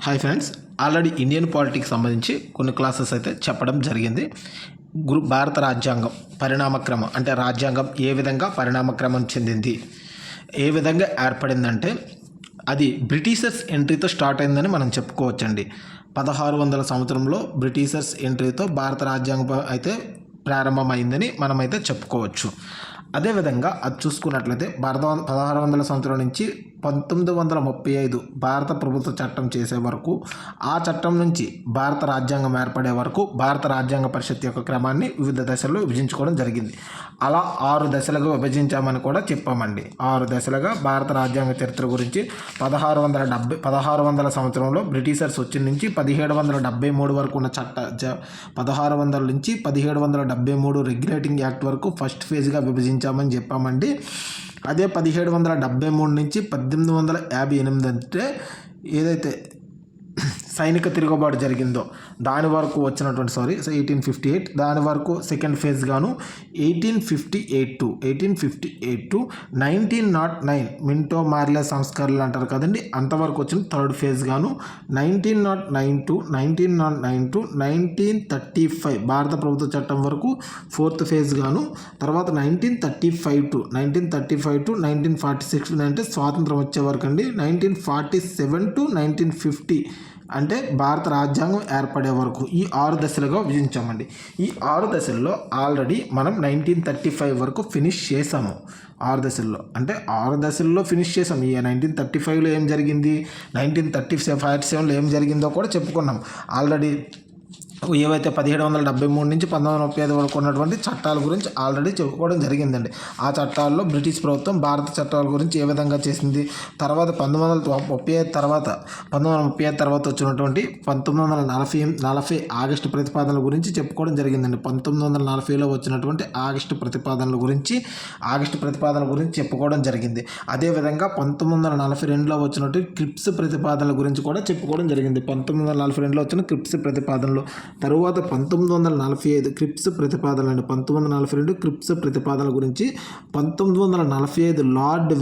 Hi friends, already Indian politics సంబంధించి కొన్ని classes అయితే చెప్పడం జరిగింది. భారత రాజ్యాంగం పరిణామక్రమం అంటే రాజ్యాంగం ఏ విధంగా పరిణామక్రమం చెందింది, ఏ విధంగా ఏర్పడిందంటే అది బ్రిటిషర్స్ ఎంట్రీతో స్టార్ట్ అయిందని మనం చెప్పుకోవచ్చండి. 1600 సంవత్సరంలో బ్రిటిషర్స్ ఎంట్రీతో భారత రాజ్యాంగం అయితే ప్రారంభమైందని మనమైతే చెప్పుకోవచ్చు. అదేవిధంగా అది చూసుకున్నట్లయితే 1600 సంవత్సరం నుంచి 1935 భారత ప్రభుత్వ చట్టం చేసే వరకు, ఆ చట్టం నుంచి భారత రాజ్యాంగం ఏర్పడే వరకు భారత రాజ్యాంగ పరిషత్ యొక్క క్రమాన్ని వివిధ దశల్లో విభజించుకోవడం జరిగింది. అలా 6 దశలుగా విభజించామని కూడా చెప్పామండి. 6 దశలుగా భారత రాజ్యాంగ చరిత్ర గురించి 1600 సంవత్సరంలో బ్రిటిషర్స్ వచ్చిన నుంచి 1773 వరకు ఉన్న 1600 నుంచి 1773 రెగ్యులేటింగ్ యాక్ట్ వరకు ఫస్ట్ ఫేజ్గా విభజించామని చెప్పామండి. అదే 1773 నుంచి 1858 అంటే ఏదైతే సైనిక తిరుగుబాటు జరిగిందో దాని వరకు వచ్చినటువంటి 1858 దాని వరకు సెకండ్ ఫేజ్ గాను 1858 టు 1909 మింటో మార్లే సంస్కరణలు అంటారు కదండి, అంతవరకు వచ్చిన థర్డ్ ఫేజ్ గాను 1909 టు 1935 భారత ప్రభుత్వ చట్టం వరకు ఫోర్త్ ఫేజ్ గాను, తర్వాత 1935 టు 1946 అంటే స్వాతంత్రం వచ్చే వరకు అండి, 1947 టు 1950 అంటే భారత రాజ్యాంగం ఏర్పడే వరకు ఈ 6 దశలుగా విభజించామండి. ఈ 6 దశల్లో ఆల్రెడీ మనం 1935 వరకు ఫినిష్ చేసాము. 6 దశల్లో అంటే 6 దశల్లో ఫినిష్ చేసాం. ఈ 1935లో ఏం జరిగింది, 1937లో ఏం జరిగిందో కూడా చెప్పుకున్నాం ఆల్రెడీ. ఏవైతే 1773 నుంచి 1935 వరకు ఉన్నటువంటి చట్టాల గురించి ఆల్రెడీ చెప్పుకోవడం జరిగిందండి. ఆ చట్టాల్లో బ్రిటిష్ ప్రభుత్వం భారత చట్టాల గురించి ఏ విధంగా చేసింది, తర్వాత 1935 తర్వాత వచ్చినటువంటి 1940 ఆగస్టు ప్రతిపాదనల గురించి చెప్పుకోవడం జరిగిందండి. 1940లో వచ్చినటువంటి ఆగస్టు ప్రతిపాదనల గురించి చెప్పుకోవడం జరిగింది. అదేవిధంగా 1942లో వచ్చినటువంటి క్రిప్స్ ప్రతిపాదనల గురించి కూడా చెప్పుకోవడం జరిగింది. 1942లో వచ్చిన క్రిప్స్ ప్రతిపాదనలు, తరువాత 1945 క్రిప్స్ ప్రతిపాదనలు అండి. 1942 క్రిప్స్ ప్రతిపాదనల గురించి, 1945 లార్డ్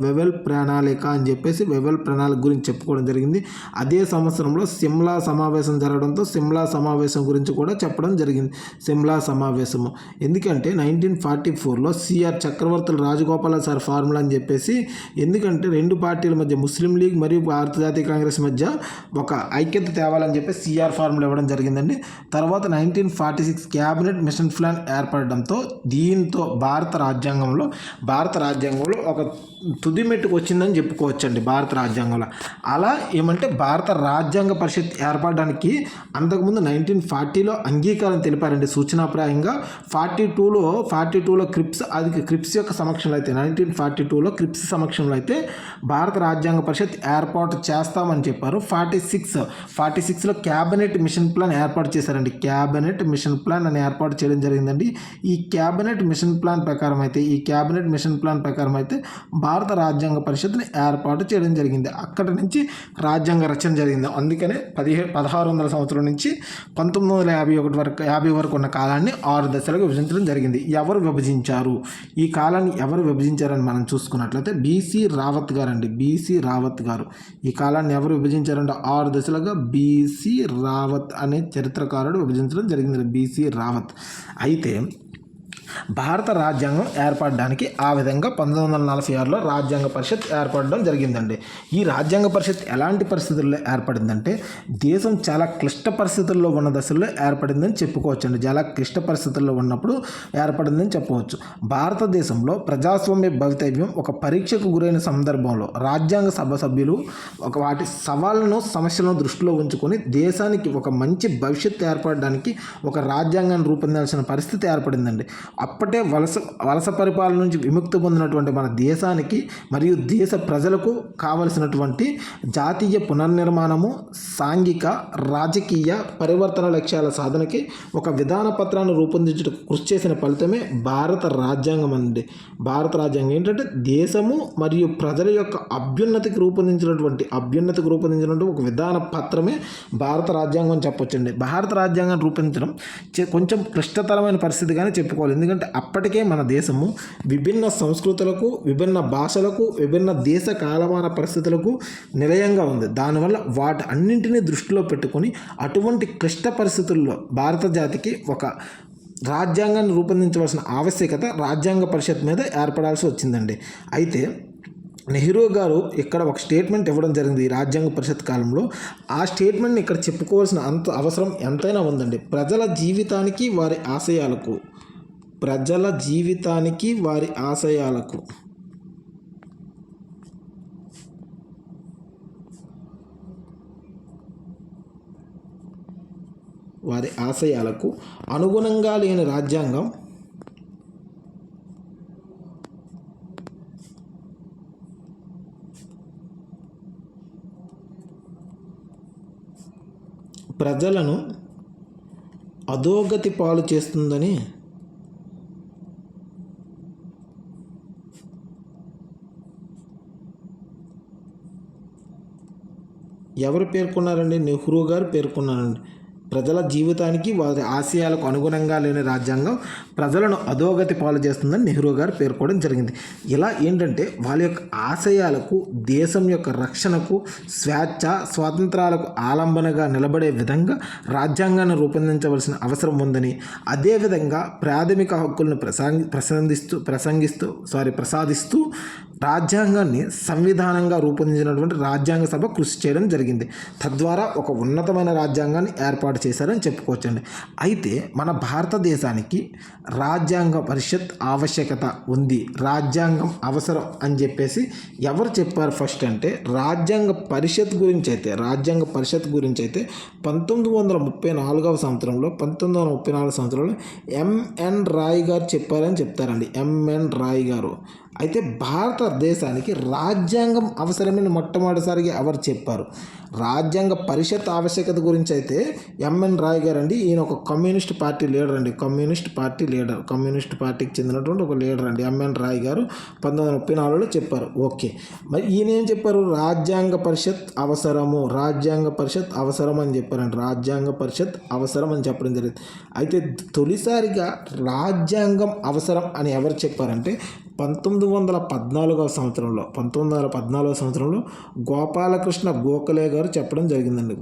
వెవెల్ ప్రణాళిక అని చెప్పేసి వెవెల్ ప్రణాళిక గురించి చెప్పుకోవడం జరిగింది. అదే సంవత్సరంలో సిమ్లా సమావేశం జరగడంతో సిమ్లా సమావేశం గురించి కూడా చెప్పడం జరిగింది. సిమ్లా సమావేశము ఎందుకంటే 1944లో సిఆర్ చక్రవర్తుల రాజగోపాలాచారి ఫార్ములా అని చెప్పేసి, ఎందుకంటే రెండు పార్టీల మధ్య ముస్లిం లీగ్ మరియు భారత జాతీయ కాంగ్రెస్ మధ్య ఒక ఐక్యత తేవాలని చెప్పి సిఆర్ ఫార్ములా ఇవ్వడం జరిగిందండి. తర్వాత 1946 క్యాబినెట్ మిషన్ ప్లాన్ ఏర్పడడంతో దీంతో భారత రాజ్యాంగంలో ఒక తుది మెట్టుకు వచ్చిందని చెప్పుకోవచ్చండి. భారత రాజ్యాంగంలో అలా ఏమంటే భారత రాజ్యాంగ పరిషత్ ఏర్పడడానికి అంతకుముందు 1940లో అంగీకారం తెలిపారండి సూచనాప్రాయంగా. 42లో క్రిప్స్ యొక్క సమక్షంలో అయితే 1942లో క్రిప్స్ సమక్షంలో అయితే భారత రాజ్యాంగ పరిషత్ ఏర్పాటు చేస్తామని చెప్పారు. 46లో క్యాబినెట్ మిషన్ ప్లాన్ ఏర్పాటు చేశారండి. క్యాబినెట్ మిషన్ ప్లాన్ అని ఏర్పాటు చేయడం జరిగిందండి. ఈ క్యాబినెట్ మిషన్ ప్లాన్ ప్రకారం అయితే భారత రాజ్యాంగ పరిషత్ని ఏర్పాటు చేయడం జరిగింది. అక్కడి నుంచి రాజ్యాంగ రచన జరిగింది. అందుకనే 1600 సంవత్సరం నుంచి 1951 వరకు ఉన్న కాలాన్ని 6 దశలుగా విభజించడం జరిగింది. ఎవరు విభజించారు, ఈ కాలాన్ని ఎవరు విభజించారని మనం చూసుకున్నట్లయితే బీసీ రావత్ గారు ఈ కాలాన్ని ఎవరు విభజించారంటే 6 దశలుగా బీసీ రావత్ అనే చరిత్రకారుడు విభజించడం జరిగింది. బీసీ రావత్ అయితే భారత రాజ్యాంగం ఏర్పడడానికి ఆ విధంగా 1946లో రాజ్యాంగ పరిషత్ ఏర్పడడం జరిగిందండి. ఈ రాజ్యాంగ పరిషత్ ఎలాంటి పరిస్థితుల్లో ఏర్పడిందంటే దేశం చాలా క్లిష్ట పరిస్థితుల్లో ఉన్న దశల్లో ఏర్పడిందని చెప్పుకోవచ్చండి. చాలా క్లిష్ట పరిస్థితుల్లో ఉన్నప్పుడు ఏర్పడిందని చెప్పవచ్చు. భారతదేశంలో ప్రజాస్వామ్య భవితవ్యం ఒక పరీక్షకు గురైన సందర్భంలో రాజ్యాంగ సభ సభ్యులు వాటి సవాళ్లను సమస్యలను దృష్టిలో ఉంచుకొని దేశానికి ఒక మంచి భవిష్యత్తు ఏర్పడడానికి ఒక రాజ్యాంగాన్ని రూపొందాల్సిన పరిస్థితి ఏర్పడిందండి. అప్పటే వలస పరిపాలన నుంచి విముక్తి పొందినటువంటి మన దేశానికి మరియు దేశ ప్రజలకు కావలసినటువంటి జాతీయ పునర్నిర్మాణము, సాంఘిక రాజకీయ పరివర్తన లక్ష్యాల సాధనకి ఒక విధాన పత్రాన్ని రూపొందించడానికి కృషి చేసిన ఫలితమే భారత రాజ్యాంగం అండి. భారత రాజ్యాంగం ఏంటంటే దేశము మరియు ప్రజల యొక్క అభ్యున్నతికి రూపొందించినటువంటి ఒక విధాన పత్రమే భారత రాజ్యాంగం అని చెప్పొచ్చండి. భారత రాజ్యాంగాన్ని రూపొందించడం కొంచెం క్లిష్టతరమైన పరిస్థితిగానే చెప్పుకోవాలి. ఎందుకంటే ఎందుకంటే అప్పటికే మన దేశము విభిన్న సంస్కృతులకు, విభిన్న భాషలకు, విభిన్న దేశ కాలమాన పరిస్థితులకు నిలయంగా ఉంది. దానివల్ల వాటి అన్నింటినీ దృష్టిలో పెట్టుకొని అటువంటి క్లిష్ట పరిస్థితుల్లో భారత జాతికి ఒక రాజ్యాంగాన్ని రూపొందించవలసిన ఆవశ్యకత రాజ్యాంగ పరిషత్ మీద ఏర్పడాల్సి వచ్చిందండి. అయితే నెహ్రూ గారు ఇక్కడ ఒక స్టేట్మెంట్ ఇవ్వడం జరిగింది ఈ రాజ్యాంగ పరిషత్ కాలంలో. ఆ స్టేట్మెంట్ని ఇక్కడ చెప్పుకోవాల్సిన అంత అవసరం ఎంతైనా ఉందండి. ప్రజల జీవితానికి వారి ఆశయాలకు అనుగుణంగా లేని రాజ్యాంగం ప్రజలను అధోగతి పాలు చేస్తుందని ఎవరు పేర్కొన్నారండి? నెహ్రూ గారు పేర్కొన్నారండి. ప్రజల జీవితానికి వారి ఆశయాలకు అనుగుణంగా లేని రాజ్యాంగం ప్రజలను అధోగతి పాలు చేస్తుందని నెహ్రూ గారు పేర్కోవడం జరిగింది. ఇలా ఏంటంటే వాళ్ళ యొక్క ఆశయాలకు, దేశం యొక్క రక్షణకు, స్వాతంత్రాలకు ఆలంబనగా నిలబడే విధంగా రాజ్యాంగాన్ని రూపొందించవలసిన అవసరం ఉందని, అదేవిధంగా ప్రాథమిక హక్కులను ప్రసాదిస్తూ రాజ్యాంగాన్ని సంవిధానంగా రూపొందించినటువంటి రాజ్యాంగ సభ కృషి చేయడం జరిగింది. తద్వారా ఒక ఉన్నతమైన రాజ్యాంగాన్ని ఏర్పాటు చేశారని చెప్పుకోవచ్చండి. అయితే మన భారతదేశానికి రాజ్యాంగ పరిషత్ ఆవశ్యకత ఉంది, రాజ్యాంగం అవసరం అని చెప్పేసి ఎవరు చెప్పారు ఫస్ట్ అంటే రాజ్యాంగ పరిషత్ గురించి అయితే 1934 సంవత్సరంలో ఎంఎన్ రాయ్ గారు చెప్పారని చెప్తారండి. ఎంఎన్ రాయ్ గారు. అయితే భారతదేశానికి రాజ్యాంగం అవసరమని మొట్టమొదటిసారిగా ఎవరు చెప్పారు? రాజ్యాంగ పరిషత్ ఆవశ్యకత గురించి అయితే ఎంఎన్ రాయ్ గారు అండి. ఈయన ఒక కమ్యూనిస్ట్ పార్టీ లీడర్ అండి. కమ్యూనిస్ట్ పార్టీకి చెందినటువంటి ఒక లీడర్ అండి. ఎంఎన్ రాయ్ గారు 1934లో చెప్పారు. ఓకే, మరి ఈయన ఏం చెప్పారు? రాజ్యాంగ పరిషత్ అవసరం అని చెప్పారండి. రాజ్యాంగ పరిషత్ అవసరం అని చెప్పడం జరిగింది. అయితే తొలిసారిగా రాజ్యాంగం అవసరం అని ఎవరు చెప్పారంటే 1914 సంవత్సరంలో గోపాలకృష్ణ గోఖలే గారు చెప్పడం జరిగిందండి.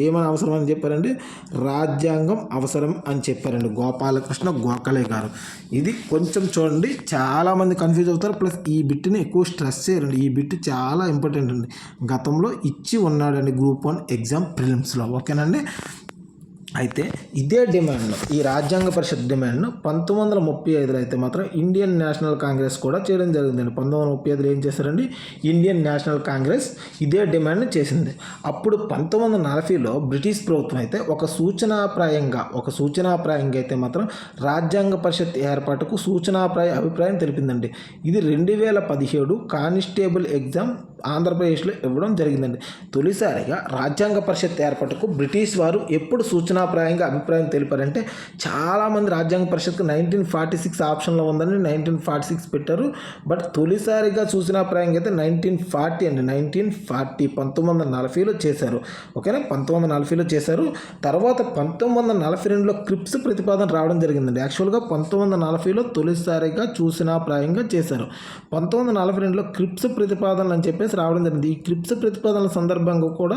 ఏమని అవసరం అని చెప్పారండి? రాజ్యాంగం అవసరం అని చెప్పారండి గోపాలకృష్ణ గోఖలే గారు. ఇది కొంచెం చూడండి, చాలామంది కన్ఫ్యూజ్ అవుతారు. ప్లస్ ఈ బిట్ని ఎక్కువ స్ట్రెస్ చేయరండి. ఈ బిట్ చాలా ఇంపార్టెంట్ అండి. గతంలో ఇచ్చి ఉన్నాడండి గ్రూప్ 1 ఎగ్జామ్ ప్రిలిమ్స్లో. ఓకేనండి. అయితే ఇదే డిమాండ్ను, ఈ రాజ్యాంగ పరిషత్ డిమాండ్ను 1935లో అయితే మాత్రం ఇండియన్ నేషనల్ కాంగ్రెస్ కూడా చేయడం జరిగిందండి. 1935లో ఏం చేశారండి? ఇండియన్ నేషనల్ కాంగ్రెస్ ఇదే డిమాండ్ని చేసింది. అప్పుడు 1940లో బ్రిటిష్ ప్రభుత్వం అయితే ఒక సూచనాప్రాయంగా అయితే మాత్రం రాజ్యాంగ పరిషత్ ఏర్పాటుకు అభిప్రాయం తెలిపిందండి. ఇది 2017 కానిస్టేబుల్ ఎగ్జామ్ ఆంధ్రప్రదేశ్లో ఇవ్వడం జరిగిందండి. తొలిసారిగా రాజ్యాంగ పరిషత్ ఏర్పాటుకు బ్రిటిష్ వారు ఎప్పుడు సూచనాప్రాయంగా అభిప్రాయం తెలిపారంటే, చాలామంది రాజ్యాంగ పరిషత్కు 1946 ఆప్షన్లో ఉందని 1946 పెట్టారు. బట్ తొలిసారిగా సూచనాప్రాయంగా అయితే 1940లో చేశారు. ఓకేనా, 1940లో చేశారు. తర్వాత 1942లో క్రిప్స్ ప్రతిపాదన రావడం జరిగిందండి. యాక్చువల్గా 1940లో తొలిసారిగా సూచనాప్రాయంగా చేశారు. 1942లో క్రిప్స్ ప్రతిపాదనలు అని చెప్పేసి రావడం జరిగింది. ఈ క్రిప్స్ ప్రతిపాదనల సందర్భంగా కూడా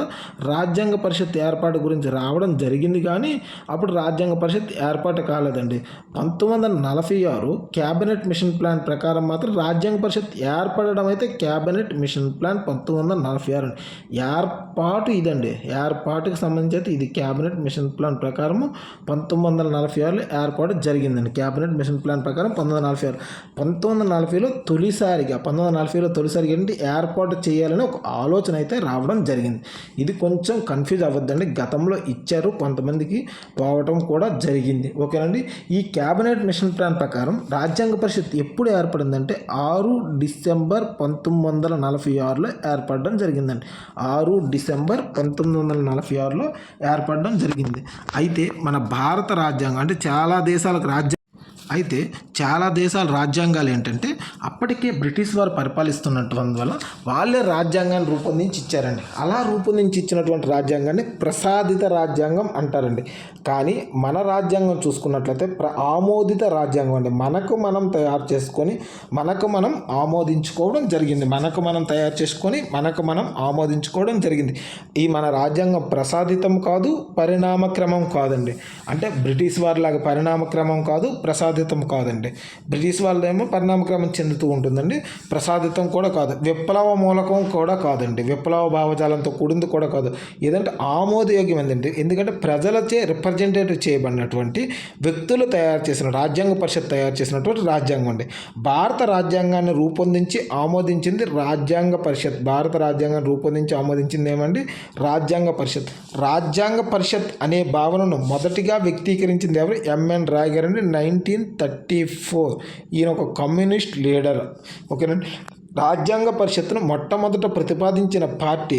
రాజ్యాంగ పరిషత్ ఏర్పాటు గురించి రావడం జరిగింది. కానీ అప్పుడు రాజ్యాంగ పరిషత్ ఏర్పాటు కాలేదండి. 1946 క్యాబినెట్ మిషన్ ప్లాన్ ప్రకారం మాత్రం రాజ్యాంగ పరిషత్ ఏర్పడడం అయితే క్యాబినెట్ మిషన్ ప్లాన్ 1946 ఏర్పాటు ఇదండి. ఏర్పాటుకు సంబంధించి అయితే ఇది క్యాబినెట్ మిషన్ ప్లాన్ ప్రకారం 1946లో ఏర్పాటు జరిగిందండి. క్యాబినెట్ మిషన్ ప్లాన్ ప్రకారం 1940లో తొలిసారిగా ఏంటి ఏర్పాటు చేయాలని ఒక ఆలోచన అయితే రావడం జరిగింది. ఇది కొంచెం కన్ఫ్యూజ్ అవ్వద్దండి. గతంలో ఇచ్చారు, కొంతమందికి పోవటం కూడా జరిగింది. ఓకేనండి. ఈ క్యాబినెట్ మిషన్ ప్లాన్ ప్రకారం రాజ్యాంగ పరిషత్ ఎప్పుడు ఏర్పడిందంటే 6 డిసెంబర్ 1946లో ఏర్పడడం జరిగిందండి. 6 డిసెంబర్ 1946లో ఏర్పడడం జరిగింది. అయితే మన భారత రాజ్యాంగం అంటే చాలా దేశాల రాజ్యాంగాలు ఏంటంటే అప్పటికే బ్రిటిష్ వారు పరిపాలిస్తున్నటువంటి వల్ల వాళ్ళే రాజ్యాంగాన్ని రూపొందించి ఇచ్చారండి. అలా రూపొందించి ఇచ్చినటువంటి రాజ్యాంగాన్ని ప్రసాదిత రాజ్యాంగం అంటారండి. కానీ మన రాజ్యాంగం చూసుకున్నట్లయితే ఆమోదిత రాజ్యాంగం అండి. మనకు మనం తయారు చేసుకొని మనకు మనం ఆమోదించుకోవడం జరిగింది. ఆమోదించుకోవడం జరిగింది. ఈ మన రాజ్యాంగం ప్రసాదితం కాదు, పరిణామక్రమం కాదండి. అంటే బ్రిటిష్ వారిలాగా పరిణామక్రమం కాదు, ప్రసాదితం కాదండి. బ్రిటిష్ వాళ్ళేమో పరిణామక్రమం చెందుతూ ఉంటుందండి. ప్రసాదితం కూడా కాదు, విప్లవ మూలకం కూడా కాదండి, విప్లవ భావజాలంతో కూడింది కూడా కాదు. ఏదంటే ఆమోదయోగ్యమైందండి. ఎందుకంటే ప్రజలచే రిప్రజెంటేటివ్ చేయబడినటువంటి వ్యక్తులు తయారు చేసిన రాజ్యాంగ పరిషత్ తయారు చేసినటువంటి రాజ్యాంగం అండి. భారత రాజ్యాంగాన్ని రూపొందించి ఆమోదించింది రాజ్యాంగ పరిషత్. భారత రాజ్యాంగాన్ని రూపొందించి ఆమోదించింది ఏమండి? రాజ్యాంగ పరిషత్. రాజ్యాంగ పరిషత్ అనే భావనను మొదటిగా వ్యక్తీకరించింది ఎవరు? ఎంఎన్ రాయ్ గారు అండి, 1934. ఈయన ఒక కమ్యూనిస్ట్ లీడర్. ఓకేనండి. రాజ్యాంగ పరిషత్తును మొట్టమొదట ప్రతిపాదించిన పార్టీ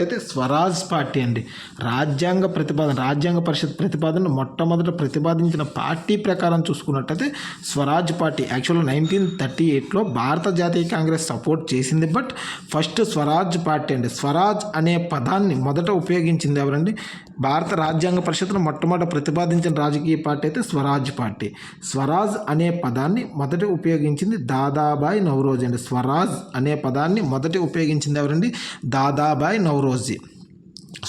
అయితే స్వరాజ్ పార్టీ అండి. రాజ్యాంగ పరిషత్ ప్రతిపాదన మొట్టమొదట ప్రతిపాదించిన పార్టీ ప్రకారం చూసుకున్నట్టయితే స్వరాజ్ పార్టీ. యాక్చువల్గా 1938లో భారత జాతీయ కాంగ్రెస్ సపోర్ట్ చేసింది, బట్ ఫస్ట్ స్వరాజ్ పార్టీ అండి. స్వరాజ్ అనే పదాన్ని మొదట ఉపయోగించింది ఎవరండి? భారత రాజ్యాంగ పరిషత్తును మొట్టమొదట ప్రతిపాదించిన రాజకీయ పార్టీ అయితే స్వరాజ్ పార్టీ. స్వరాజ్ అనే పదాన్ని మొదట ఉపయోగించింది దాదాబాయి నౌరోజీ అండి. స్వరాజ్ అనే పదాన్ని మొదట ఉపయోగించింది ఎవరండి? దాదాబాయి నౌరోజీ.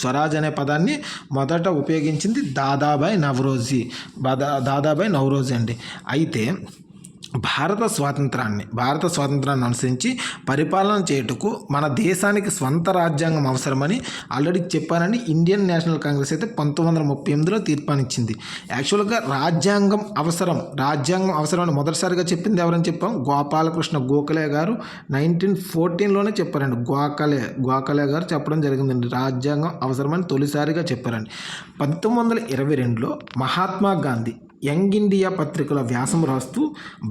స్వరాజ్ అనే పదాన్ని మొదట ఉపయోగించింది దాదాబాయి నౌరోజీ అండి. అయితే భారత స్వాతంత్రాన్ని అనుసరించి పరిపాలన చేయుటకు మన దేశానికి స్వంత రాజ్యాంగం అవసరమని ఆల్రెడీ చెప్పానని ఇండియన్ నేషనల్ కాంగ్రెస్ అయితే 1938లో తీర్మానించింది. యాక్చువల్గా రాజ్యాంగం అవసరమని మొదటిసారిగా చెప్పింది ఎవరని చెప్పాం? గోపాలకృష్ణ గోఖలే గారు 1914లోనే చెప్పారండి. గోఖలే గారు చెప్పడం జరిగిందండి. రాజ్యాంగం అవసరమని తొలిసారిగా చెప్పారండి. 1922లో మహాత్మా గాంధీ యంగ్ ఇండియా పత్రికలో వ్యాసం రాస్తూ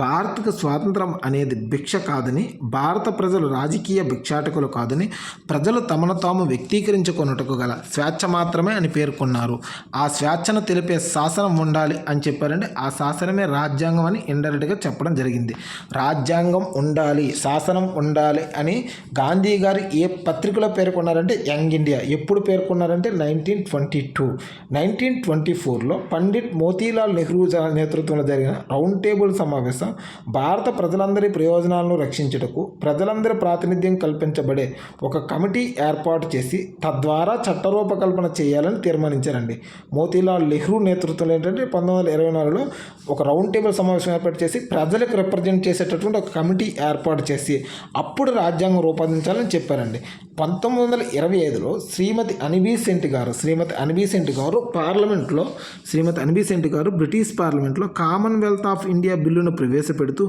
భారత్కు స్వాతంత్రం అనేది భిక్ష కాదని, భారత ప్రజలు రాజకీయ భిక్షాటకులు కాదని, ప్రజలు తమను తాము వ్యక్తీకరించుకొనుటకు గల స్వేచ్ఛ మాత్రమే అని పేర్కొన్నారు. ఆ స్వేచ్ఛను తెలిపే శాసనం ఉండాలి అని చెప్పారండి. ఆ శాసనమే రాజ్యాంగం అని ఇండైరెక్ట్గా చెప్పడం జరిగింది. రాజ్యాంగం ఉండాలి, శాసనం ఉండాలి అని గాంధీ గారు ఏ పత్రికలో పేర్కొన్నారంటే యంగ్ ఇండియా. ఎప్పుడు పేర్కొన్నారంటే 1924లో పండిట్ మోతీలాల్ నెహ్రూ నేతృత్వంలో జరిగిన రౌండ్ టేబుల్ సమావేశం భారత ప్రజలందరి ప్రయోజనాలను రక్షించుటకు ప్రజలందరి ప్రాతినిధ్యం కల్పించబడే ఒక కమిటీ ఏర్పాటు చేసి తద్వారా చట్టరూపకల్పన చేయాలని తీర్మానించారండి. మోతీలాల్ నెహ్రూ నేతృత్వంలో ఏంటంటే 1924లో ఒక రౌండ్ టేబుల్ సమావేశం ఏర్పాటు చేసి ప్రజలకు రిప్రజెంట్ చేసేటటువంటి ఒక కమిటీ ఏర్పాటు చేసి అప్పుడు రాజ్యాంగం రూపొందించాలని చెప్పారండి. 1925లో శ్రీమతి అనిబీసెంట్ గారు బ్రిటిష్ పార్లమెంట్లో కామన్వెల్త్ ఆఫ్ ఇండియా బిల్లును ప్రవేశపెడుతూ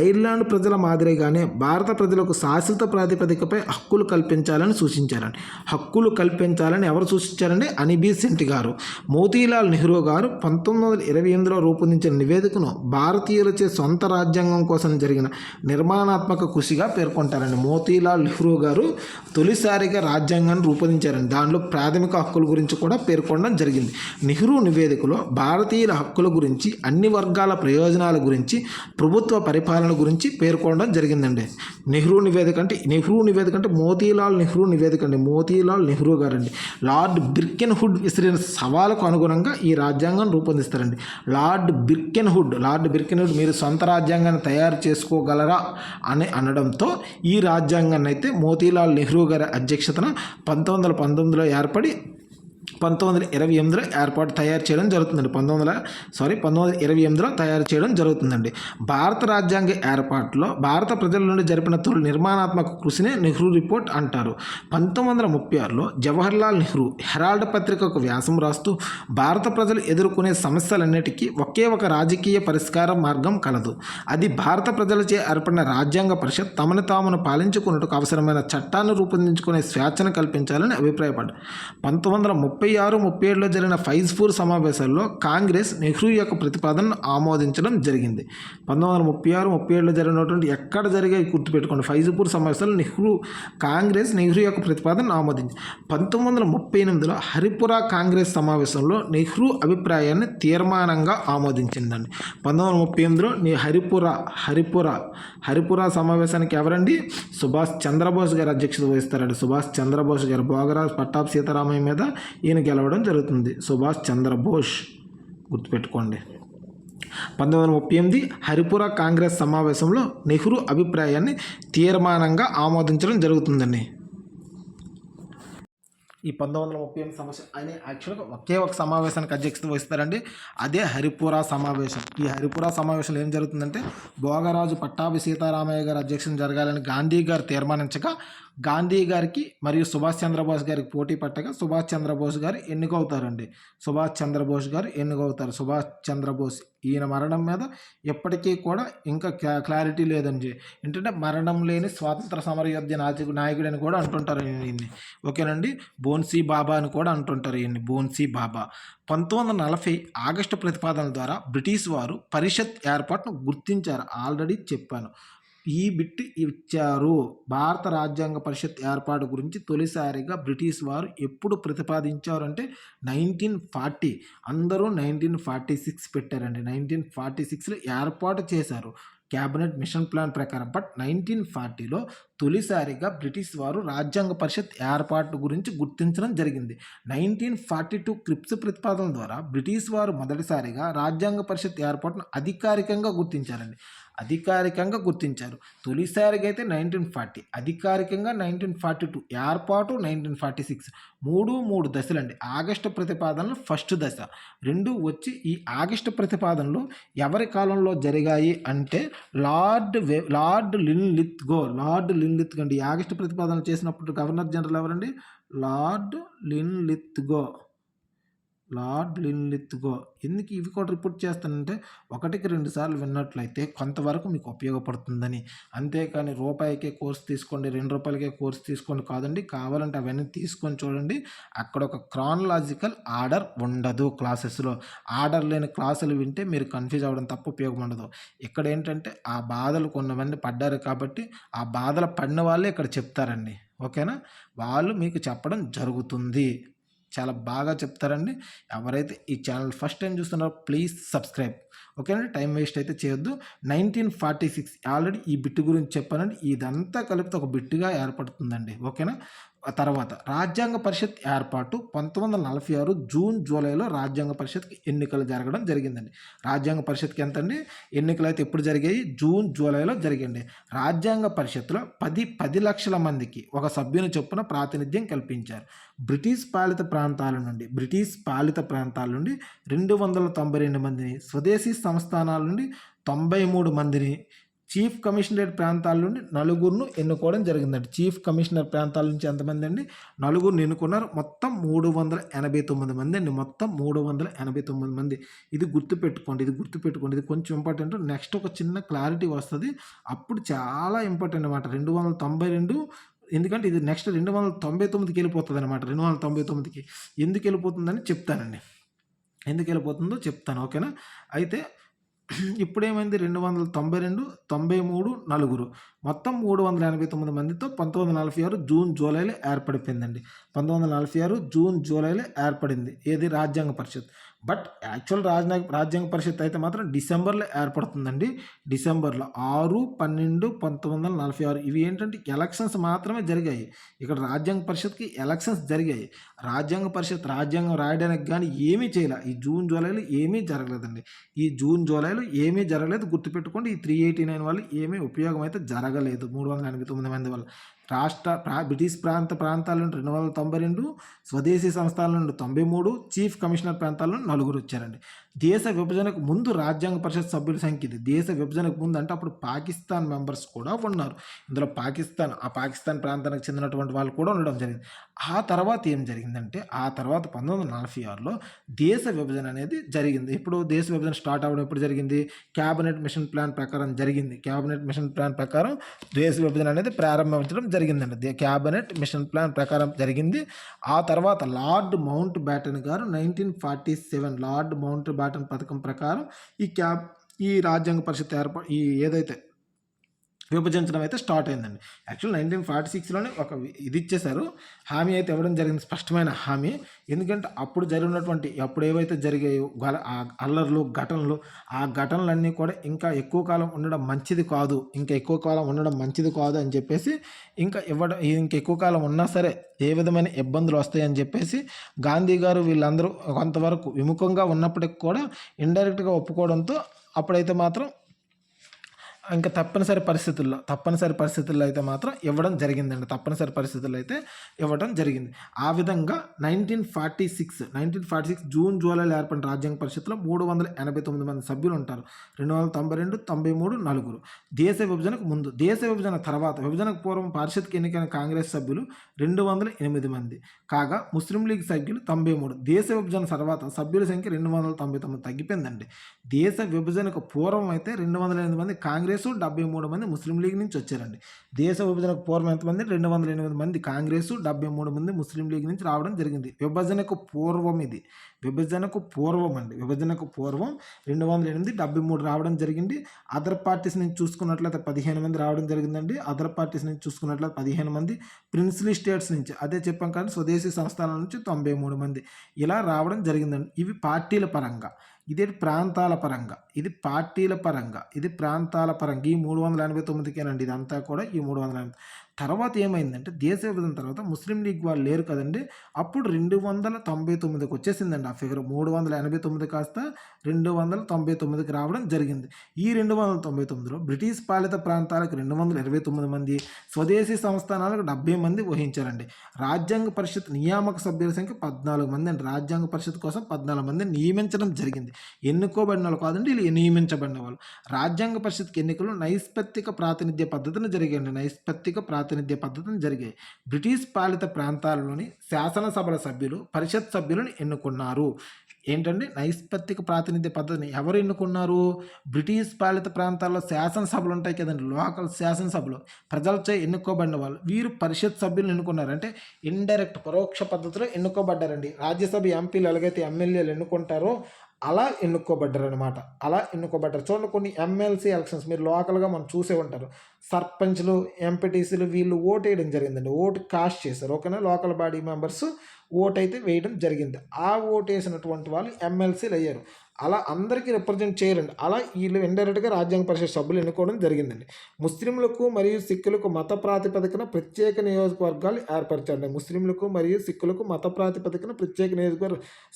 ఐర్లాండ్ ప్రజల మాదిరిగానే భారత ప్రజలకు శాశ్వత ప్రాతిపదికపై హక్కులు కల్పించాలని సూచించారండి. హక్కులు కల్పించాలని ఎవరు సూచించారండి? అనిబీసెంట్ గారు. మోతీలాల్ నెహ్రూ గారు 1928లో రూపొందించిన నివేదికను భారతీయులచే సొంత రాజ్యాంగం కోసం జరిగిన నిర్మాణాత్మక కృషిగా పేర్కొంటారండి. మోతీలాల్ నెహ్రూ గారు తొలిసారిగా రాజ్యాంగాన్ని రూపొందించారండి. దానిలో ప్రాథమిక హక్కుల గురించి కూడా పేర్కొనడం జరిగింది. నెహ్రూ నివేదికలో భారతీయుల హక్కుల గురించి, అన్ని వర్గాల ప్రయోజనాల గురించి, ప్రభుత్వ పరిపాలన గురించి పేర్కొనడం జరిగిందండి. నెహ్రూ నివేదిక అంటే మోతీలాల్ నెహ్రూ గారండి. లార్డ్ బిర్కెన్వుడ్ విసిరిన సవాలుకు అనుగుణంగా ఈ రాజ్యాంగాన్ని రూపొందిస్తారండి. లార్డ్ బిర్కెన్వుడ్ మీరు సొంత రాజ్యాంగాన్ని తయారు చేసుకోగలరా అని అనడంతో ఈ రాజ్యాంగాన్ని అయితే మోతీలాల్ నెహ్రూ గారి అధ్యక్షతన 1919లో ఏర్పడి 1928లో తయారు చేయడం జరుగుతుందండి. 1928లో తయారు చేయడం జరుగుతుందండి. భారత రాజ్యాంగ ఏర్పాటులో భారత ప్రజల నుండి జరిపిన తొలి నిర్మాణాత్మక కృషినే నెహ్రూ రిపోర్ట్ అంటారు. 1936లో జవహర్లాల్ నెహ్రూ హెరాల్డ్ పత్రికకు వ్యాసం రాస్తూ భారత ప్రజలు ఎదుర్కొనే సమస్యలన్నిటికీ ఒకే ఒక రాజకీయ పరిష్కార మార్గం కలదు. అది భారత ప్రజలచే ఏర్పడిన రాజ్యాంగ పరిషత్ తమను తామును పాలించుకున్నట్టుకు అవసరమైన చట్టాన్ని రూపొందించుకునే స్వేచ్ఛను కల్పించాలని అభిప్రాయపడ్డారు. 1936 1936-37లో జరిగిన ఫైజ్పూర్ సమావేశాల్లో కాంగ్రెస్ నెహ్రూ యొక్క ప్రతిపాదనను ఆమోదించడం జరిగింది. 1936-37లో జరిగినటువంటి ఎక్కడ జరిగాయి గుర్తుపెట్టుకోండి. ఫైజ్పూర్ సమావేశాల్లో కాంగ్రెస్ నెహ్రూ యొక్క ప్రతిపాదనను ఆమోదించింది. 1938లో హరిపురా కాంగ్రెస్ సమావేశంలో నెహ్రూ అభిప్రాయాన్ని తీర్మానంగా ఆమోదించిందండి. 1938లో హరిపురా సమావేశానికి ఎవరండి? సుభాష్ చంద్రబోస్ గారు అధ్యక్షత వహిస్తారండి. సుభాష్ చంద్రబోస్ గారు భోగరాజ్ పట్టాభి సీతారామయ్య మీద ఈయన గెలవడం జరుగుతుంది. సుభాష్ చంద్రబోస్ గుర్తుపెట్టుకోండి. 1938 హరిపురా కాంగ్రెస్ సమావేశంలో నెహ్రూ అభిప్రాయాన్ని తీర్మానంగా ఆమోదించడం జరుగుతుందండి. ఈ 1938 సమస్య ఆయన యాక్చువల్గా ఒకే ఒక సమావేశానికి అధ్యక్షత వహిస్తారండి. అదే హరిపురా సమావేశం. ఈ హరిపురా సమావేశంలో ఏం జరుగుతుందంటే భోగరాజు పట్టాభి సీతారామయ్య గారి అధ్యక్షత జరగాలని గాంధీ గారు తీర్మానించగా గాంధీ గారికి మరియు సుభాష్ చంద్రబోస్ గారికి పోటీ పట్టగా సుభాష్ చంద్రబోస్ గారు ఎన్నికవుతారండి. సుభాష్ చంద్రబోస్ ఈయన మరణం మీద ఎప్పటికీ కూడా ఇంకా క్లారిటీ లేదండి. ఏంటంటే మరణం లేని స్వాతంత్ర సమరయోధ నాయకుడు అని కూడా అంటుంటారు ఈయన్ని. ఓకేనండి. బోన్సీ బాబా అని కూడా అంటుంటారు ఈయన్ని. బోన్సీ బాబా. 1940 ఆగస్టు ప్రతిపాదనల ద్వారా బ్రిటిష్ వారు పరిషత్ ఏర్పాటును గుర్తించారు. ఆల్రెడీ చెప్పాను. ఈ బిట్ ఇచ్చారు. భారత రాజ్యాంగ పరిషత్ ఏర్పాటు గురించి తొలిసారిగా బ్రిటిష్ వారు ఎప్పుడు ప్రతిపాదించారు అంటే 1940. అందరూ 1946 పెట్టారండి. 1946లో ఏర్పాటు చేశారు క్యాబినెట్ మిషన్ ప్లాన్ ప్రకారం. బట్ 1940లో తొలిసారిగా బ్రిటిష్ వారు రాజ్యాంగ పరిషత్ ఏర్పాటు గురించి గుర్తించడం జరిగింది. 1942 క్రిప్స్ ప్రతిపాదన ద్వారా బ్రిటిష్ వారు మొదటిసారిగా రాజ్యాంగ పరిషత్ ఏర్పాటును అధికారికంగా గుర్తించారు. తొలిసారిగా అయితే 1940, అధికారికంగా 1942, ఏర్పాటు 1946. మూడు దశలండి. ఆగస్టు ప్రతిపాదనలు ఫస్ట్ దశ. 2 వచ్చి ఈ ఆగస్టు ప్రతిపాదనలు ఎవరి కాలంలో జరిగాయి అంటే లార్డ్ లిన్లిత్గో అండి. ఈ ఆగస్టు ప్రతిపాదనలు చేసినప్పుడు గవర్నర్ జనరల్ ఎవరండి? Lord Linlithgow. ఎందుకు ఇవి కూడా రిపోర్ట్ చేస్తానంటే 1-2 సార్లు విన్నట్లయితే కొంతవరకు మీకు ఉపయోగపడుతుందని. అంతేకాని రూపాయికే కోర్స్ తీసుకోండి, 2 రూపాయలకే కోర్స్ తీసుకోండి కాదండి. కావాలంటే అవన్నీ తీసుకొని చూడండి. అక్కడ ఒక క్రానలాజికల్ ఆర్డర్ ఉండదు క్లాసెస్లో. ఆర్డర్ లేని క్లాసులు వింటే మీరు కన్ఫ్యూజ్ అవ్వడం తప్ప ఉపయోగం ఉండదు. ఇక్కడ ఏంటంటే ఆ బాధలు కొంతమంది పడ్డారు కాబట్టి ఆ బాధలు పడిన వాళ్ళే ఇక్కడ చెప్తారండి. ఓకేనా? వాళ్ళు మీకు చెప్పడం జరుగుతుంది. చాలా బాగా చెప్తారండి. ఎవరైతే ఈ ఛానల్ ఫస్ట్ టైం చూస్తున్నారో ప్లీజ్ సబ్స్క్రైబ్. ఓకేనండి. టైం వేస్ట్ అయితే చేయొద్దు. 1946 ఆల్రెడీ ఈ బిట్ గురించి చెప్పానండి. ఇదంతా కలిపితే ఒక బిట్టుగా ఏర్పడుతుందండి. ఓకేనా? తర్వాత రాజ్యాంగ పరిషత్ ఏర్పాటు 1946 జూన్ జూలైలో రాజ్యాంగ పరిషత్కి ఎన్నికలు జరగడం జరిగిందండి. రాజ్యాంగ పరిషత్కి ఎంతండి ఎన్నికలు అయితే ఎప్పుడు జరిగాయి? జూన్ జూలైలో జరిగింది. రాజ్యాంగ పరిషత్తులో 10 లక్షల మందికి ఒక సభ్యుని చొప్పున ప్రాతినిధ్యం కల్పించారు. బ్రిటిష్ పాలిత ప్రాంతాల నుండి 292 మందిని, స్వదేశీ సంస్థానాల నుండి 93 మందిని, చీఫ్ కమిషనరేట్ ప్రాంతాల నుండి 4 ఎన్నుకోవడం జరిగిందండి. చీఫ్ కమిషనర్ ప్రాంతాల నుంచి ఎంతమంది అండి? 4 ఎన్నుకున్నారు. మొత్తం 389 మంది అండి. మొత్తం 389 మంది. ఇది గుర్తుపెట్టుకోండి. ఇది కొంచెం ఇంపార్టెంట్. నెక్స్ట్ ఒక చిన్న క్లారిటీ వస్తుంది. అప్పుడు చాలా ఇంపార్టెంట్ అనమాట. 292. ఎందుకంటే ఇది నెక్స్ట్ 299కి వెళ్ళిపోతుంది అనమాట. 299కి ఎందుకు వెళ్ళిపోతుందని చెప్తానండి. ఎందుకు వెళ్ళిపోతుందో చెప్తాను. ఓకేనా? అయితే ఇప్పుడేమైంది? 292, 93, 4 మొత్తం 389 మందితో 1946 జూన్ జూలైలో ఏర్పడిపోయిందండి. 1946 జూన్ జూలైలో ఏర్పడింది. ఏది? రాజ్యాంగ పరిషత్. బట్ యాక్చువల్ రాజ్యాంగ పరిషత్ అయితే మాత్రం డిసెంబర్లో ఏర్పడుతుందండి. డిసెంబర్లో 6/12/1946. ఇవి ఏంటంటే ఎలక్షన్స్ మాత్రమే జరిగాయి. ఇక్కడ రాజ్యాంగ పరిషత్కి ఎలక్షన్స్ జరిగాయి. రాజ్యాంగ పరిషత్ రాజ్యాంగం రాయడానికి కానీ ఏమీ చేయలే. ఈ జూన్ జూలైలో ఏమీ జరగలేదండి. గుర్తుపెట్టుకోండి. ఈ 389 వాళ్ళు ఏమీ ఉపయోగం అయితే జరగలేదు. 389 మంది వల్ల. బ్రిటిష్ ప్రాంతాల నుండి 292, స్వదేశీ సంస్థల నుండి 93, చీఫ్ కమిషనర్ ప్రాంతాల నుండి 4 వచ్చారండి. దేశ విభజనకు ముందు రాజ్యాంగ పరిషత్ సభ్యుల సంఖ్య ఇది. దేశ విభజనకు ముందు అంటే అప్పుడు పాకిస్తాన్ మెంబర్స్ కూడా ఉన్నారు. ఇందులో పాకిస్తాన్ ప్రాంతానికి చెందినటువంటి వాళ్ళు కూడా ఉండడం జరిగింది. ఆ తర్వాత ఏం జరిగిందంటే 1946లో దేశ విభజన అనేది జరిగింది. ఇప్పుడు దేశ విభజన స్టార్ట్ అవ్వడం ఎప్పుడు జరిగింది? క్యాబినెట్ మిషన్ ప్లాన్ ప్రకారం జరిగింది. దేశ విభజన అనేది ప్రారంభించడం జరిగింది. జరిగిందండి. క్యాబినెట్ మిషన్ ప్లాన్ ప్రకారం జరిగింది. ఆ తర్వాత లార్డ్ మౌంట్ బ్యాటన్ గారు 1947 లార్డ్ మౌంట్ బ్యాటన్ పథకం ప్రకారం ఈ రాజ్యాంగ పరిషత్ ఈ ఏదైతే విభజించడం అయితే స్టార్ట్ అయిందండి. యాక్చువల్ 1946లోనే ఒక ఇది ఇచ్చేశారు, హామీ అయితే ఇవ్వడం జరిగింది, స్పష్టమైన హామీ. ఎందుకంటే అప్పుడు జరిగినటువంటి అప్పుడు ఏవైతే జరిగాయో అల్లర్లు ఘటనలు, ఆ ఘటనలన్నీ కూడా ఇంకా ఎక్కువ కాలం ఉండడం మంచిది కాదు, అని చెప్పేసి ఇంకా ఎక్కువ కాలం ఉన్నా సరే ఏ విధమైన ఇబ్బందులు వస్తాయని చెప్పేసి గాంధీ గారు వీళ్ళందరూ కొంతవరకు విముఖంగా ఉన్నప్పటికి కూడా ఇండైరెక్ట్గా ఒప్పుకోవడంతో అప్పుడైతే మాత్రం ఇంకా తప్పనిసరి పరిస్థితుల్లో అయితే మాత్రం ఇవ్వడం జరిగిందండి. ఆ విధంగా 1946 జూన్ జూలైలో ఏర్పడిన రాజ్యాంగ పరిషత్తులో 389 మంది సభ్యులు ఉంటారు. 292, 93 నలుగురు. దేశ విభజనకు ముందు, దేశ విభజన తర్వాత, విభజనకు పూర్వం పరిషత్కి ఎన్నికైన కాంగ్రెస్ సభ్యులు 208 మంది కాగా ముస్లిం లీగ్ సభ్యులు 93. దేశ విభజన తర్వాత సభ్యుల సంఖ్య 299 తగ్గిపోయిందండి. దేశ విభజనకు పూర్వం అయితే 208 మంది కాంగ్రెస్, 73 మంది ముస్లిం లీగ్ నుంచి వచ్చారండి. దేశ విభజనకు పూర్వం ఎంతమంది? 208 మంది కాంగ్రెస్, 73 మంది ముస్లిం లీగ్ నుంచి రావడం జరిగింది. విభజనకు పూర్వం అండి. విభజనకు పూర్వం 208, 73 రావడం జరిగింది. అదర్ పార్టీస్ నుంచి చూసుకున్నట్లయితే 15 మంది రావడం జరిగిందండి. అదర్ పార్టీస్ నుంచి చూసుకున్నట్లయితే 15 మంది, ప్రిన్స్లీ స్టేట్స్ నుంచి అదే చెప్పాం కానీ స్వదేశీ సంస్థానాల నుంచి 93 మంది ఇలా రావడం జరిగిందండి. ఇవి పార్టీల పరంగా. ఇది ప్రాంతాల పరంగా, ఇది పార్టీల పరంగా, ఇది ప్రాంతాల పరంగా. ఈ 389కేనండి ఇదంతా కూడా. ఈ 380 తర్వాత ఏమైందంటే దేశ విభజన తర్వాత ముస్లిం లీగ్ వాళ్ళు లేరు కదండి, అప్పుడు 299కి వచ్చేసిందండి ఆ ఫిగర్. 389 కాస్త 299కి రావడం జరిగింది. ఈ 299లో బ్రిటిష్ పాలిత ప్రాంతాలకు 229 మంది, స్వదేశీ సంస్థానాలకు 70 మంది వహించారండి. రాజ్యాంగ పరిషత్ నియామక సభ్యుల సంఖ్య 14 మంది అండి. రాజ్యాంగ పరిషత్ కోసం 14 మందిని నియమించడం జరిగింది. ఎన్నుకోబడిన వాళ్ళు కాదండి, వీళ్ళు నియమించబడిన వాళ్ళు. రాజ్యాంగ పరిషత్కి ఎన్నికలు నైష్పత్తిక ప్రాతినిధ్య పద్ధతిని జరిగాయి. బ్రిటిష్ పాలిత ప్రాంతాలలోని శాసనసభల సభ్యులు పరిషత్ సభ్యులను ఎన్నుకున్నారు. ఏంటండి నైష్పత్తిక ప్రాతినిధ్య పద్ధతిని ఎవరు ఎన్నుకున్నారు? బ్రిటిష్ పాలిత ప్రాంతాల్లో శాసనసభలు ఉంటాయి కదండి, లోకల్ శాసనసభలు ప్రజలచే ఎన్నుకోబడిన వాళ్ళు, వీరు పరిషత్ సభ్యులను ఎన్నుకున్నారు. అంటే ఇండైరెక్ట్ పరోక్ష పద్ధతిలో ఎన్నుకోబడ్డారండి. రాజ్యసభ ఎంపీలు ఎలాగైతే ఎమ్మెల్యేలు ఎన్నుకుంటారో అలా ఎన్నుకోబడ్డారు అనమాట. చూడండి, కొన్ని ఎమ్మెల్సీ ఎలక్షన్స్ మీరు లోకల్గా మనం చూసే ఉంటారు. సర్పంచ్లు, ఎంపీటీసీలు వీళ్ళు ఓటు వేయడం జరిగిందండి. ఓటు కాస్ట్ చేశారు, ఓకేనా. లోకల్ బాడీ మెంబర్స్ ఓటు అయితే వేయడం జరిగింది. ఆ ఓటు వేసినటువంటి వాళ్ళు ఎమ్మెల్సీలు అయ్యారు. అలా అందరికీ రిప్రజెంట్ చేయరండి. అలా వీళ్ళు ఇండైరెక్ట్గా రాజ్యాంగ పరిషత్ సభ్యులు ఎన్నుకోవడం జరిగిందండి. ముస్లింలకు మరియు సిక్కులకు మత ప్రాతిపదికన ప్రత్యేక నియోజకవర్గాలు ఏర్పరచండి.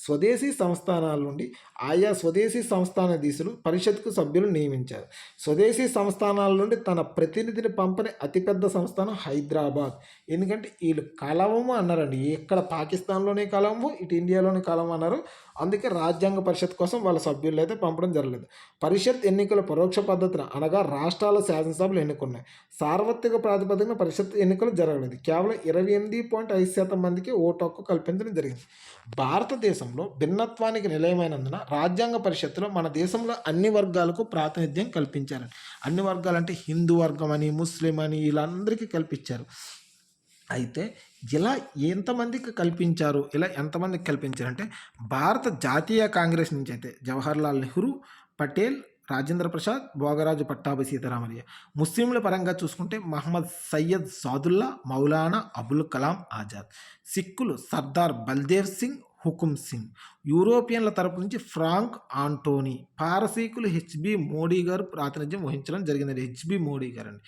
స్వదేశీ సంస్థానాల నుండి ఆయా స్వదేశీ సంస్థానాధీశులు పరిషత్కు సభ్యులు నియమించారు. స్వదేశీ సంస్థానాల నుండి తన ప్రతినిధిని పంపని అతిపెద్ద సంస్థానం హైదరాబాద్. ఎందుకంటే వీళ్ళు కలవము అన్నారండి. ఇక్కడ పాకిస్తాన్లోనే కలవము, ఇటు ఇండియాలోనే కలవము అన్నారు. అందుకే రాజ్యాంగ పరిషత్ కోసం వాళ్ళ సభ్యులు అయితే పంపడం జరగలేదు. పరిషత్ ఎన్నికల పరోక్ష పద్ధతిన అనగా రాష్ట్రాల శాసనసభలు ఎన్నుకున్నాయి. సార్వత్రిక ప్రాతిపదికన పరిషత్ ఎన్నికలు జరగలేదు. కేవలం 28.5% మందికి ఓటు హక్కు కల్పించడం జరిగింది. భారతదేశంలో భిన్నత్వానికి నిలయమైనందున రాజ్యాంగ పరిషత్తులో మన దేశంలో అన్ని వర్గాలకు ప్రాతినిధ్యం కల్పించారు. అన్ని వర్గాలంటే హిందూ వర్గం అని, ముస్లిం అని వీళ్ళందరికీ కల్పించారు. అయితే ఇలా ఎంతమందికి కల్పించారంటే భారత జాతీయ కాంగ్రెస్ నుంచి అయితే జవహర్లాల్ నెహ్రూ, పటేల్, రాజేంద్ర ప్రసాద్, భోగరాజు పట్టాభి సీతారామయ్య. ముస్లింల పరంగా చూసుకుంటే మహమ్మద్ సయ్యద్ సాదుల్లా, మౌలానా అబుల్ కలాం ఆజాద్. సిక్కులు సర్దార్ బల్దేవ్ సింగ్, హుకుం సింగ్. యూరోపియన్ల తరపు నుంచి ఫ్రాంక్ ఆంటోనీ. పారసీకులు హెచ్బి మోడీ గారు ప్రాతినిధ్యం వహించడం జరిగిందండి. హెచ్బి మోడీ గారు అండి.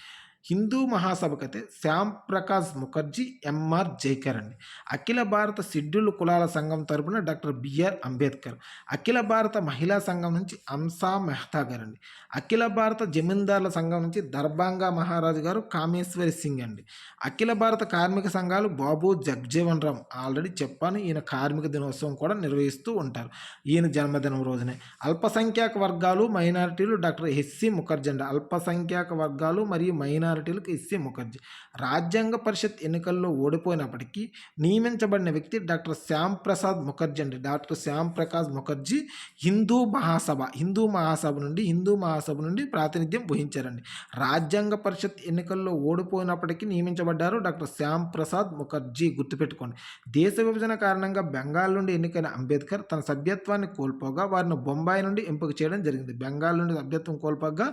హిందూ మహాసభకైతే శ్యామ్ ప్రకాష్ ముఖర్జీ, ఎంఆర్ జైకర్ అండి. అఖిల భారత షెడ్యూల్డ్ కులాల సంఘం తరపున డాక్టర్ బిఆర్ అంబేద్కర్. అఖిల భారత మహిళా సంఘం నుంచి అంసా మెహతా గారు అండి. అఖిల భారత జమీందారుల సంఘం నుంచి దర్బాంగా మహారాజు గారు కామేశ్వరి సింగ్ అండి. అఖిల భారత కార్మిక సంఘాలు బాబు జగ్జీవన్ రామ్. ఆల్రెడీ చెప్పాను, ఈయన కార్మిక దినోత్సవం కూడా నిర్వహిస్తూ ఉంటారు ఈయన జన్మదినం రోజునే. అల్పసంఖ్యాక వర్గాలు మైనారిటీలు డాక్టర్ హెచ్సి ముఖర్జీ అండి. అల్పసంఖ్యాక వర్గాలు మరియు మైనారిటీ మైనారిటీలకు ఎస్సీ ముఖర్జీ. రాజ్యాంగ పరిషత్ ఎన్నికల్లో ఓడిపోయినప్పటికీ నియమించబడిన వ్యక్తి డాక్టర్ శ్యామ్ ప్రసాద్ ముఖర్జీ అండి. డాక్టర్ శ్యామ్ ప్రకాష్ ముఖర్జీ హిందూ మహాసభ నుండి ప్రాతినిధ్యం వహించారండి. రాజ్యాంగ పరిషత్ ఎన్నికల్లో ఓడిపోయినప్పటికీ నియమించబడ్డారు డాక్టర్ శ్యామ్ ప్రసాద్ ముఖర్జీ. గుర్తుపెట్టుకోండి. దేశ విభజన కారణంగా బెంగాల్ నుండి ఎన్నికైన అంబేద్కర్ తన సభ్యత్వాన్ని కోల్పోగా వారిని బొంబాయి నుండి ఎంపిక చేయడం జరిగింది. బెంగాల్ నుండి సభ్యత్వం కోల్పోగా,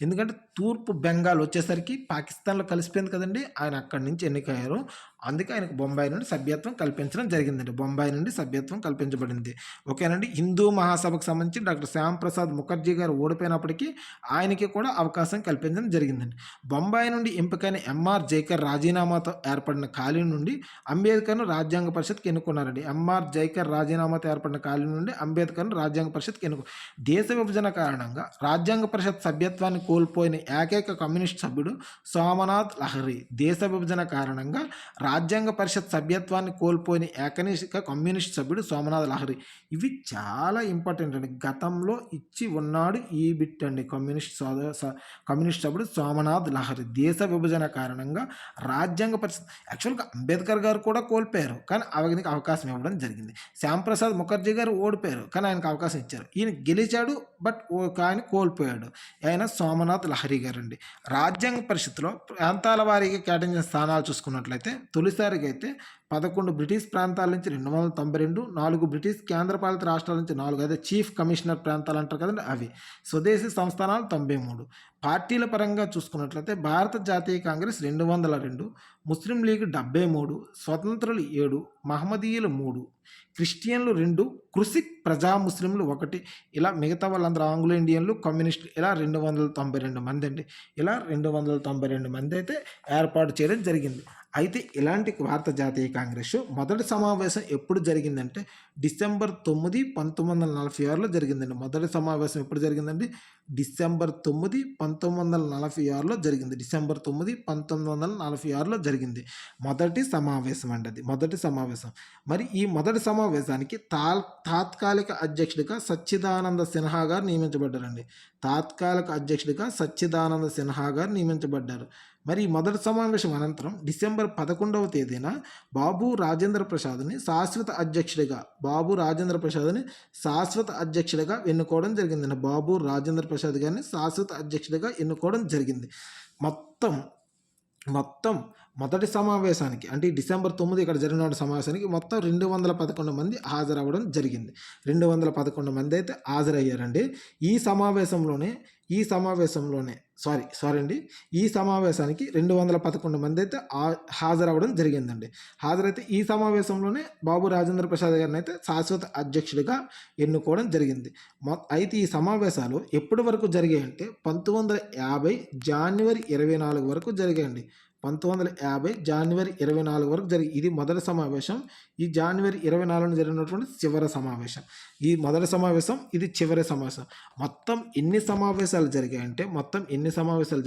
ఎందుకంటే తూర్పు బెంగాల్ వచ్చేసరికి పాకిస్తాన్లో కలిసిపోయింది కదండి, ఆయన అక్కడి నుంచి ఎన్నికయ్యారు. అందుకే ఆయనకు బొంబాయి నుండి సభ్యత్వం కల్పించడం జరిగిందండి. బొంబాయి నుండి సభ్యత్వం కల్పించబడింది. ఓకేనండి. హిందూ మహాసభకు సంబంధించి డాక్టర్ శ్యామ్ ప్రసాద్ ముఖర్జీ గారు ఓడిపోయినప్పటికీ ఆయనకి కూడా అవకాశం కల్పించడం జరిగిందండి. బొంబాయి నుండి ఎంపికైన ఎంఆర్ జైకర్ రాజీనామాతో ఏర్పడిన ఖాళీ నుండి అంబేద్కర్ను రాజ్యాంగ పరిషత్కి ఎన్నుకున్నారండి. ఎంఆర్ జైకర్ రాజీనామాతో ఏర్పడిన ఖాళీ నుండి అంబేద్కర్ను రాజ్యాంగ పరిషత్కి దేశ విభజన కారణంగా రాజ్యాంగ పరిషత్ సభ్యత్వాన్ని కోల్పోయిన ఏకైక కమ్యూనిస్ట్ సభ్యుడు సోమనాథ్ లహరి. దేశ విభజన కారణంగా రాజ్యాంగ పరిషత్ సభ్యత్వాన్ని కోల్పోయిన ఏకైక కమ్యూనిస్ట్ సభ్యుడు సోమనాథ్ లహరి. ఇవి చాలా ఇంపార్టెంట్ అండి. గతంలో ఇచ్చి ఉన్నాడు ఈ బిట్ అండి. కమ్యూనిస్ట్ సభ్యుడు సోమనాథ్ లహరి. దేశ విభజన కారణంగా రాజ్యాంగ పరిషత్, యాక్చువల్గా అంబేద్కర్ గారు కూడా కోల్పోయారు, కానీ ఆయనకి అవకాశం ఇవ్వడం జరిగింది. శ్యామ్ ప్రసాద్ ముఖర్జీ గారు ఓడిపోయారు, కానీ ఆయనకు అవకాశం ఇచ్చారు. ఈయన గెలిచాడు, బట్ ఆయన కోల్పోయాడు. ఆయన సోమనాథ్ లహరి గారు అండి. రాజ్యాంగ పరిషత్తులో ప్రాంతాల వారీగా కేటాయించిన స్థానాలు చూసుకున్నట్లయితే తొలిసారిగా అయితే 11 బ్రిటిష్ ప్రాంతాల నుంచి 292, 4 బ్రిటిష్ కేంద్రపాలిత రాష్ట్రాల నుంచి 4, అదే చీఫ్ కమిషనర్ ప్రాంతాలు అంటారు కదండి అవి. స్వదేశీ సంస్థానాలు 93. పార్టీల పరంగా చూసుకున్నట్లయితే భారత జాతీయ కాంగ్రెస్ 202, ముస్లిం లీగ్ 73, స్వతంత్రులు 7, మహమ్మదీయులు 3, క్రిస్టియన్లు 2, కృషిక్ ప్రజా ముస్లింలు 1, ఇలా మిగతా వాళ్ళందరూ ఆంగ్లో ఇండియన్లు, కమ్యూనిస్టులు, ఇలా 292 మంది అండి. ఇలా 292 మంది అయితే ఏర్పాటు చేయడం జరిగింది. అయితే ఇలాంటి భారత జాతీయ కాంగ్రెస్ మొదటి సమావేశం ఎప్పుడు జరిగిందంటే డిసెంబర్ 9, 1946లో జరిగిందండి. మొదటి సమావేశం ఎప్పుడు జరిగిందండి? డిసెంబర్ 9, 1946లో జరిగింది. డిసెంబర్ 9, 1946లో జరిగింది మొదటి సమావేశం అండి. అది మొదటి సమావేశం. మరి ఈ మొదటి సమావేశానికి తాత్కాలిక అధ్యక్షుడిగా సచ్చిదానంద సిన్హా గారు నియమించబడ్డారండి. తాత్కాలిక అధ్యక్షుడిగా సచ్చిదానంద సిన్హా గారు నియమించబడ్డారు. మరి మొదటి సమావేశం అనంతరం డిసెంబర్ 11వ తేదీన బాబు రాజేంద్ర ప్రసాద్ని శాశ్వత అధ్యక్షుడిగా ఎన్నుకోవడం జరిగిందండి. బాబు రాజేంద్ర ప్రసాద్ గారిని శాశ్వత అధ్యక్షుడిగా ఎన్నుకోవడం జరిగింది. మొత్తం మొదటి సమావేశానికి, అంటే డిసెంబర్ 9 ఇక్కడ జరిగిన సమావేశానికి మొత్తం 211 మంది హాజరవ్వడం జరిగింది. 211 మంది అయితే హాజరయ్యారండి. ఈ సమావేశానికి 211 మంది అయితే హాజరవ్వడం జరిగిందండి. హాజరైతే ఈ సమావేశంలోనే బాబు రాజేంద్ర ప్రసాద్ గారిని అయితే శాశ్వత అధ్యక్షుడిగా ఎన్నుకోవడం జరిగింది. అయితే ఈ సమావేశాలు ఎప్పటి వరకు జరిగాయంటే 1950 జనవరి 24 వరకు జరిగాయండి. 1950 జనవరి 24 వరకు జరిగి ఇది మొదటి సమావేశం. ఈ జనవరి 24 జరిగినటువంటి చివరి సమావేశం. ఈ మొదటి సమావేశం, ఇది చివరి సమావేశం. మొత్తం ఎన్ని సమావేశాలు జరిగాయంటే 11 సమావేశాలు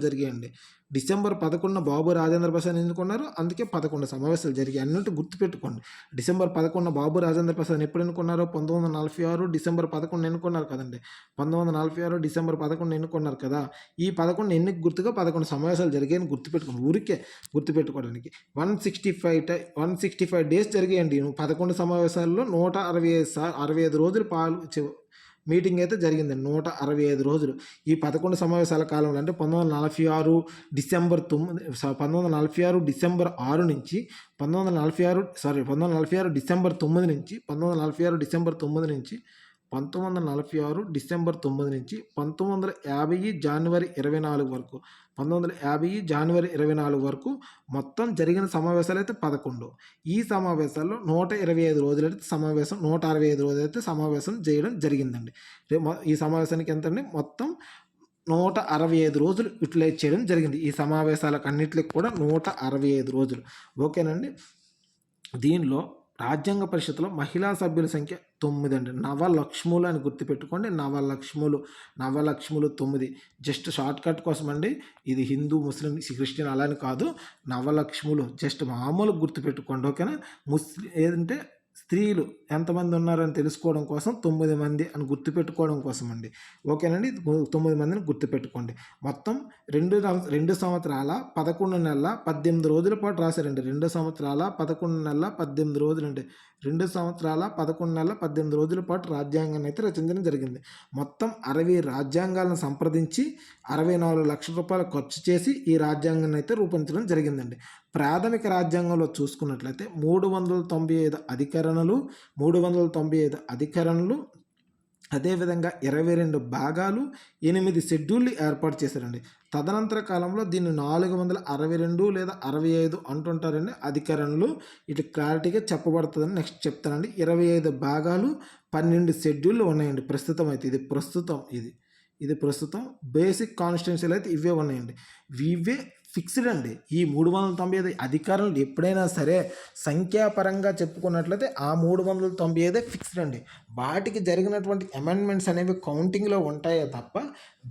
జరిగాయండి. డిసెంబర్ 11 బాబు రాజేంద్ర ప్రసాద్ ఎన్నుకున్నారు, అందుకే 11 సమావేశాలు జరిగాయి అన్నట్టు గుర్తుపెట్టుకోండి. డిసెంబర్ 11 బాబు రాజేంద్ర ప్రసాద్ ఎప్పుడు ఎన్నుకున్నారు? 1946 డిసెంబర్ 11 ఎన్నుకున్నారు కదండి. 1946 డిసెంబర్ 11 ఎన్నుకున్నారు కదా. ఈ 11 ఎన్నిక గుర్తుగా 11 సమావేశాలు జరిగాయని గుర్తుపెట్టుకోండి. ఊరికే గుర్తుపెట్టుకోవడానికి 165 డేస్ జరిగాయండి. 11 సమావేశాల్లో 165 రోజులు మీటింగ్ అయితే జరిగిందండి. 165 రోజులు. ఈ 11 సమావేశాల కాలంలో అంటే 1946 డిసెంబర్ 6 నుంచి 1946 డిసెంబర్ 9 నుంచి 1946 డిసెంబర్ 9 నుంచి 1950 జనవరి 24 వరకు 1950 జనవరి 24 వరకు మొత్తం జరిగిన సమావేశాలు అయితే 11. ఈ సమావేశాల్లో 125 రోజులైతే 165 రోజులైతే సమావేశం చేయడం జరిగిందండి. ఈ సమావేశానికి ఎంతండి? మొత్తం 165 రోజులు యూటిలైజ్ చేయడం జరిగింది. ఈ సమావేశాలకు అన్నింటికి కూడా 165 రోజులు. ఓకేనండి. దీనిలో రాజ్యాంగ పరిషత్తులో మహిళా సభ్యుల సంఖ్య 9 అండి. నవలక్ష్ములు అని గుర్తుపెట్టుకోండి. నవలక్ష్ములు 9. జస్ట్ షార్ట్ కట్ కోసం అండి. ఇది హిందూ, ముస్లిం, క్రిస్టియన్ అలా అని కాదు. నవలక్ష్ములు జస్ట్ మామూలు గుర్తుపెట్టుకోండి. ఓకేనా. ఏదంటే స్త్రీలు ఎంతమంది ఉన్నారని తెలుసుకోవడం కోసం 9 మంది అని గుర్తుపెట్టుకోవడం కోసం అండి. ఓకేనండి, 9 మందిని గుర్తుపెట్టుకోండి. మొత్తం 2 సంవత్సరాల 11 నెలల 18 రోజుల పాటు రాశారండి. 2 సంవత్సరాల 11 నెలల 18 రోజులండి. 2 సంవత్సరాల 11 నెలల 18 రోజుల పాటు రాజ్యాంగాన్ని అయితే రచించడం జరిగింది. మొత్తం 60 రాజ్యాంగాలను సంప్రదించి 64 లక్షల రూపాయలు ఖర్చు చేసి ఈ రాజ్యాంగాన్ని అయితే రూపొందించడం జరిగిందండి. ప్రాథమిక రాజ్యాంగంలో చూసుకున్నట్లయితే 395 అధికరణలు, అదేవిధంగా 22 భాగాలు, 8 షెడ్యూళ్ళు ఏర్పాటు చేశారండి. తదనంతర కాలంలో దీన్ని 462 లేదా 65 అంటుంటారండి అధికరణలు. ఇటు క్లారిటీగా చెప్పబడుతుందని నెక్స్ట్ చెప్తానండి. 25 భాగాలు, 12 షెడ్యూళ్ళు ఉన్నాయండి ప్రస్తుతం అయితే. ఇది ప్రస్తుతం బేసిక్ కాన్స్టిట్యూన్సీలు అయితే ఇవే ఉన్నాయండి. ఇవే ఫిక్స్డ్ అండి. ఈ 395 అధికారులు ఎప్పుడైనా సరే సంఖ్యాపరంగా చెప్పుకున్నట్లయితే ఆ 395 ఫిక్స్డ్ అండి. వాటికి జరిగినటువంటి అమెండ్మెంట్స్ అనేవి కౌంటింగ్లో ఉంటాయే తప్ప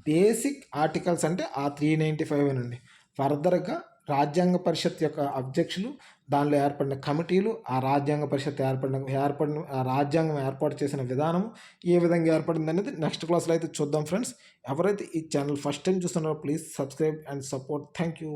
బేసిక్ ఆర్టికల్స్ అంటే ఆ 395 అండి. ఫర్దర్గా రాజ్యాంగ పరిషత్ యొక్క అధ్యక్షులు, దానిలో ఏర్పడిన కమిటీలు, ఆ రాజ్యాంగ పరిషత్ ఆ రాజ్యాంగం ఏర్పాటు చేసిన విధానం ఏ విధంగా ఏర్పడింది అనేది నెక్స్ట్ క్లాస్లో అయితే చూద్దాం ఫ్రెండ్స్. ఎవరైతే ఈ ఛానల్ ఫస్ట్ టైం చూస్తున్నారో please subscribe and support. Thank you.